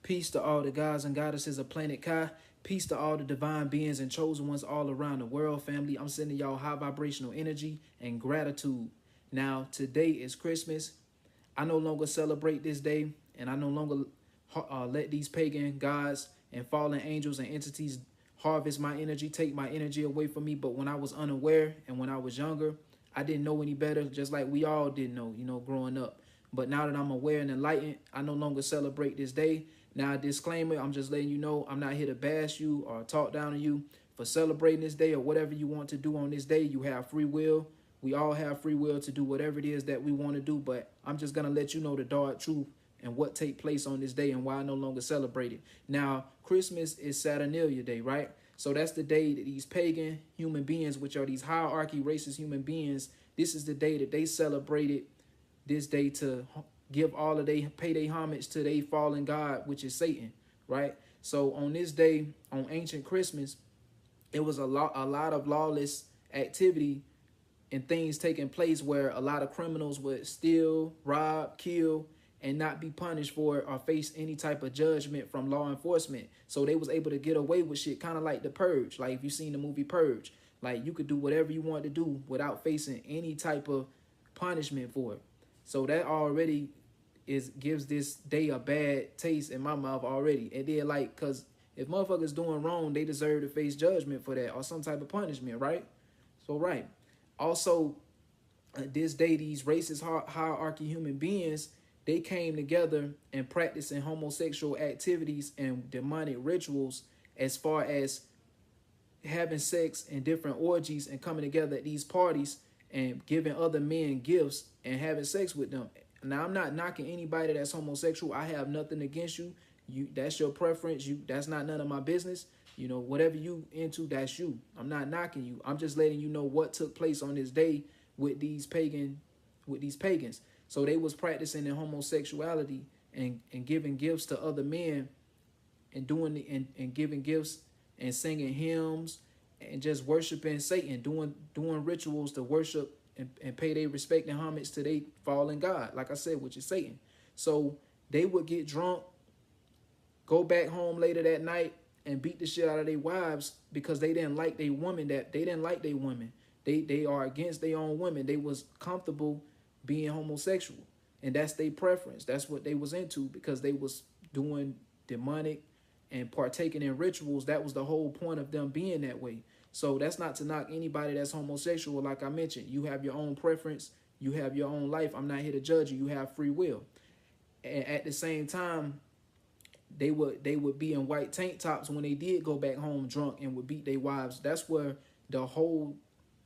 Peace to all the gods and goddesses of planet Kai. Peace to all the divine beings and chosen ones all around the world, family. I'm sending y'all high vibrational energy and gratitude. Now, today is Christmas. I no longer celebrate this day, and I no longer let these pagan gods and fallen angels and entities harvest my energy, take my energy away from me. But when I was unaware and when I was younger, I didn't know any better, just like we all didn't know, growing up. But now that I'm aware and enlightened, I no longer celebrate this day. Now, disclaimer, I'm just letting you know I'm not here to bash you or talk down on you for celebrating this day or whatever you want to do on this day. You have free will. We all have free will to do whatever it is that we want to do. But I'm just going to let you know the dark truth and what take place on this day and why I no longer celebrate it. Now, Christmas is Saturnalia Day, right? So that's the day that these pagan human beings, which are these hierarchy racist human beings, this is the day that they celebrated this day to give all of pay their homage to their fallen god, which is Satan, right? So on this day, on ancient Christmas, it was a lot of lawless activity and things taking place where a lot of criminals would steal, rob, kill, and not be punished for it or face any type of judgment from law enforcement. So they was able to get away with shit, kind of like the Purge. Like if you've seen the movie Purge, like you could do whatever you want to do without facing any type of punishment for it. So that already gives this day a bad taste in my mouth already. And then because if motherfuckers doing wrong, they deserve to face judgment for that or some type of punishment, right? So right. Also, this day, these racist hierarchy human beings, they came together and practicing homosexual activities and demonic rituals as far as having sex and different orgies and coming together at these parties and giving other men gifts and having sex with them. Now, I'm not knocking anybody that's homosexual. I have nothing against you. That's your preference. That's not none of my business. Whatever you into, that's you. I'm not knocking you. I'm just letting you know what took place on this day with these pagans. So they was practicing their homosexuality and giving gifts to other men and giving gifts and singing hymns and just worshiping Satan, doing rituals to worship and pay their respect and homage to their fallen god, like I said, which is Satan. So they would get drunk, go back home later that night, and beat the shit out of their wives because they didn't like their women. They are against their own women. They was comfortable being homosexual, and that's their preference. That's what they was into because they was doing demonic and partaking in rituals. That was the whole point of them being that way. So that's not to knock anybody that's homosexual. Like I mentioned, you have your own preference. You have your own life. I'm not here to judge you. You have free will. And at the same time, they would be in white tank tops when they did go back home drunk and would beat their wives. That's where the whole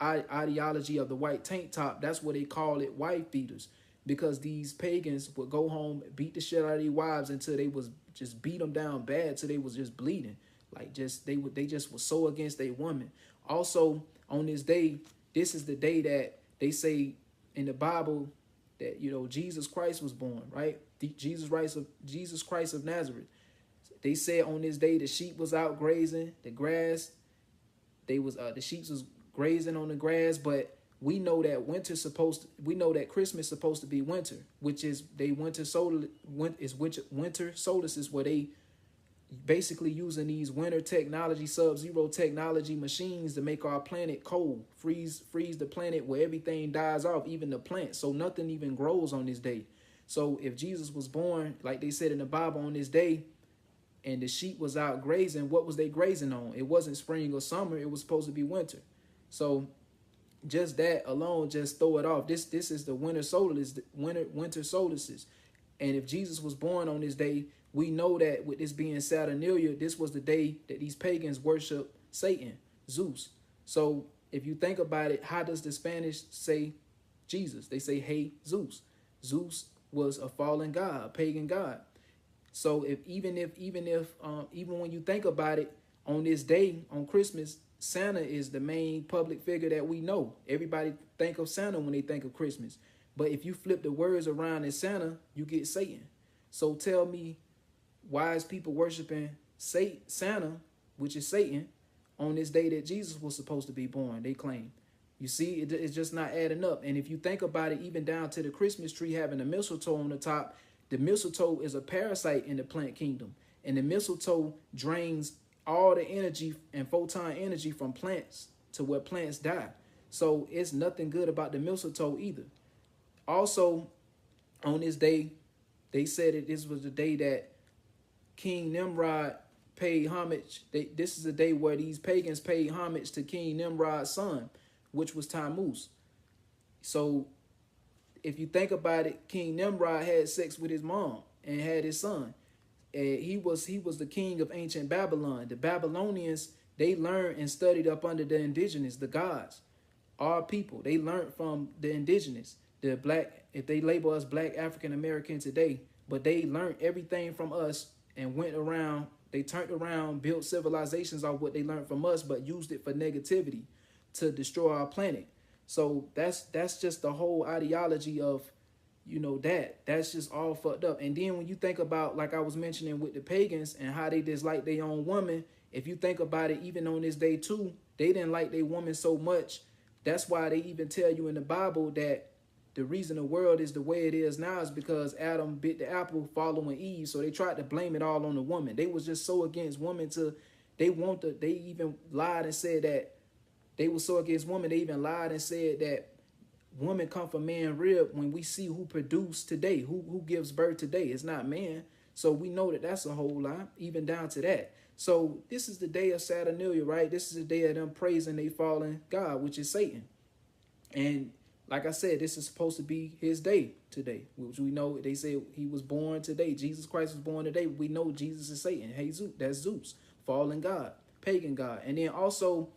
ideology of the white tank top, that's what they call it, wife beaters. Because these pagans would go home, beat the shit out of their wives until they was just beat them down bad till they was just bleeding. Like they just was so against their woman. Also, on this day, this is the day that they say in the Bible that Jesus Christ was born, right? Jesus Christ of Nazareth. They said on this day the sheep was out grazing the grass. The sheep was grazing on the grass, but we know that Christmas supposed to be winter, which is winter solstices, where they basically using these winter technology, sub-zero technology machines to make our planet cold, freeze the planet where everything dies off, even the plants, so nothing even grows on this day. So if Jesus was born, like they said in the Bible, on this day, and the sheep was out grazing, what was they grazing on? It wasn't spring or summer. It was supposed to be winter. So just that alone, just throw it off. This is the winter solstices. And if Jesus was born on this day, we know that with this being Saturnalia, this was the day that these pagans worship Satan, Zeus. So if you think about it, how does the Spanish say Jesus? They say, hey, Zeus. Zeus was a fallen god, a pagan god. So even when you think about it, on this day, on Christmas, Santa is the main public figure that we know. Everybody think of Santa when they think of Christmas. But if you flip the words around in Santa, you get Satan. So tell me, why is people worshiping Santa, which is Satan, on this day that Jesus was supposed to be born, they claim? You see, it's just not adding up. And if you think about it, even down to the Christmas tree having a mistletoe on the top, the mistletoe is a parasite in the plant kingdom. And the mistletoe drains all the energy and photon energy from plants to where plants die. So it's nothing good about the mistletoe either. Also, on this day, they said that this was the day that King Nimrod paid homage. This is a day where these pagans paid homage to King Nimrod's son, which was Tammuz. So if you think about it, King Nimrod had sex with his mom and had his son. And he was the king of ancient Babylon. The Babylonians, they learned and studied up under the indigenous, the gods, our people. They learned from the indigenous, the black, if they label us black African American today, but they learned everything from us and went around, they turned around, built civilizations off what they learned from us, but used it for negativity to destroy our planet. So that's just the whole ideology of, you know, that's just all fucked up. And then when you think about, like I was mentioning with the pagans and how they dislike their own woman, if you think about it, even on this day too, they didn't like their woman so much. That's why they even tell you in the Bible that the reason the world is the way it is now is because Adam bit the apple following Eve. So they tried to blame it all on the woman. They was just so against women they even lied and said that they were so against women. They even lied and said that women come from man rib when we see who produced today, who gives birth today. It's not man. So we know that that's a whole lie, even down to that. So this is the day of Saturnalia, right? This is the day of them praising they fallen God, which is Satan. And like I said, this is supposed to be his day today, which we know they say he was born today. Jesus Christ was born today. We know Jesus is Satan. Hazeus, that's Zeus, fallen God, pagan God. And then also,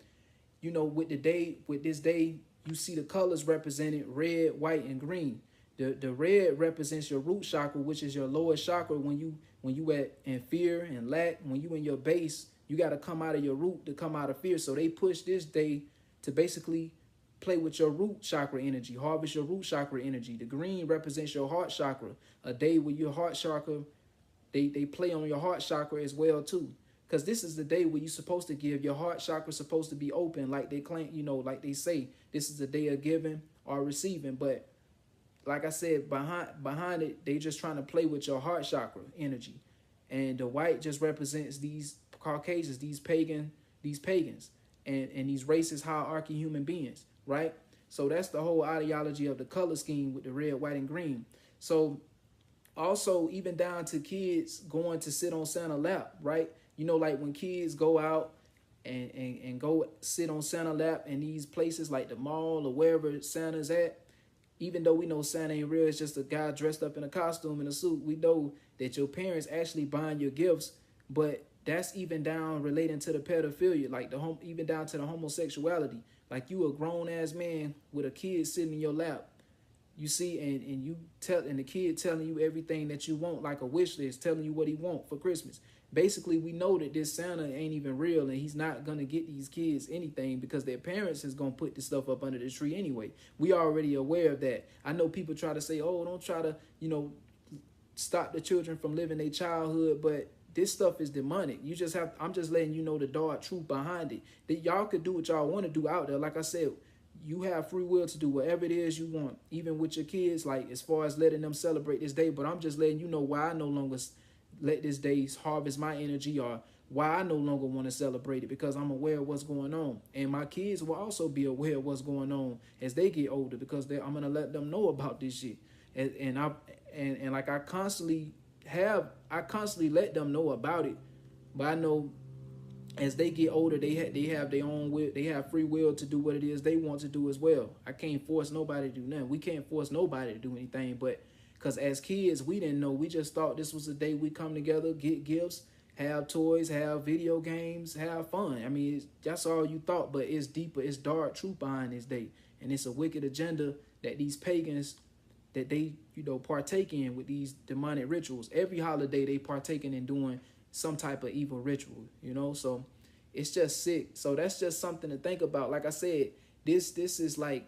you know, with this day, you see the colors represented red, white, and green. The red represents your root chakra, which is your lowest chakra. When you at in fear and lack, when you in your base, you got to come out of your root to come out of fear. So they push this day to basically play with your root chakra energy, harvest your root chakra energy. The green represents your heart chakra, a day where your heart chakra, they play on your heart chakra as well too. Because this is the day where you're supposed to give. Your heart chakra is supposed to be open, like they claim, you know, like they say, this is the day of giving or receiving. But like I said, behind it, they just trying to play with your heart chakra energy. And the white just represents these Caucasians, these pagans, and these racist hierarchy human beings, right? So that's the whole ideology of the color scheme with the red, white, and green. So also, even down to kids going to sit on Santa's lap, right? You know, like when kids go out and go sit on Santa's lap in these places like the mall or wherever Santa's at, even though we know Santa ain't real, it's just a guy dressed up in a costume and a suit. We know that your parents actually buying your gifts, but that's even down relating to the pedophilia, like even down to the homosexuality. Like you a grown ass man with a kid sitting in your lap, you see, and the kid telling you everything that you want, like a wish list, telling you what he want for Christmas. Basically, we know that this Santa ain't even real, and he's not going to get these kids anything because their parents is going to put this stuff up under the tree anyway. We already aware of that. I know people try to say, oh, don't try to, you know, stop the children from living their childhood, but this stuff is demonic. I'm just letting you know the dark truth behind it. That y'all could do what y'all want to do out there. Like I said, you have free will to do whatever it is you want, even with your kids, like as far as letting them celebrate this day. But I'm just letting you know why I no longer let this day harvest my energy, or why I no longer want to celebrate it, because I'm aware of what's going on. And my kids will also be aware of what's going on as they get older, because I'm going to let them know about this shit. And like I constantly let them know about it. But I know as they get older, they have their own will. They have free will to do what it is they want to do as well. I can't force nobody to do nothing. We can't force nobody to do anything. But because as kids, we didn't know. We just thought this was the day we come together, get gifts, have toys, have video games, have fun. I mean, that's all you thought. But it's deeper. It's dark truth behind this day. And it's a wicked agenda that these pagans, that they, you know, partake in with these demonic rituals. Every holiday they partaking in doing some type of evil ritual, you know. So it's just sick. So that's just something to think about. Like I said, this is like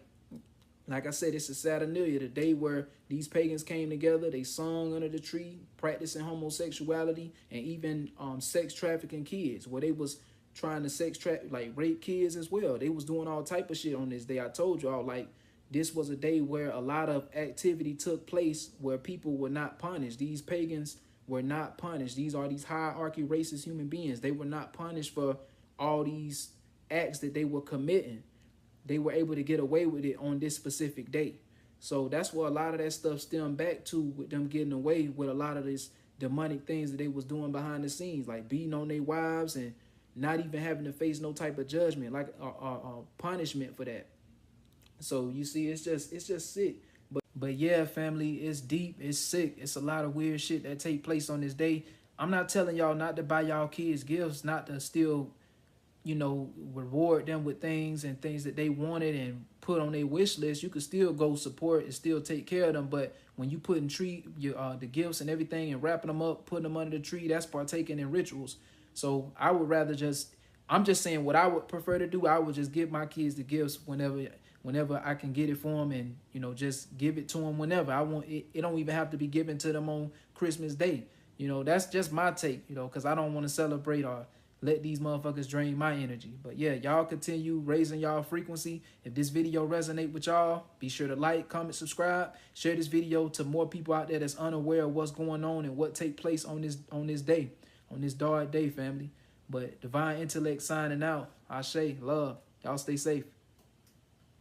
I said, it's a Saturnalia, the day where these pagans came together. They sung under the tree, practicing homosexuality, and even sex trafficking kids, where they was trying to like rape kids as well. They was doing all type of shit on this day. I told y'all, like, this was a day where a lot of activity took place where people were not punished. These pagans were not punished. These are these hierarchy racist human beings. They were not punished for all these acts that they were committing. They were able to get away with it on this specific day. So that's where a lot of that stuff stemmed back to, with them getting away with a lot of this demonic things that they was doing behind the scenes, like beating on their wives and not even having to face no type of judgment, like punishment for that. So you see, it's just sick. But yeah, family, it's deep, it's sick. It's a lot of weird shit that take place on this day. I'm not telling y'all not to buy y'all kids gifts, not to still, you know, reward them with things and things that they wanted and put on their wish list. You could still go support and still take care of them. But when you putting the gifts and everything and wrapping them up, putting them under the tree, that's partaking in rituals. So I would rather I'm just saying what I would prefer to do. I would just give my kids the gifts whenever I can get it for them, and, you know, just give it to them whenever I want it. It don't even have to be given to them on Christmas Day. You know, that's just my take, you know, because I don't want to celebrate or let these motherfuckers drain my energy. But yeah, y'all continue raising y'all frequency. If this video resonate with y'all, be sure to like, comment, subscribe, share this video to more people out there that's unaware of what's going on and what take place on this day, on this dark day, family. But Divine Intellect signing out. Ashe, love. Y'all stay safe.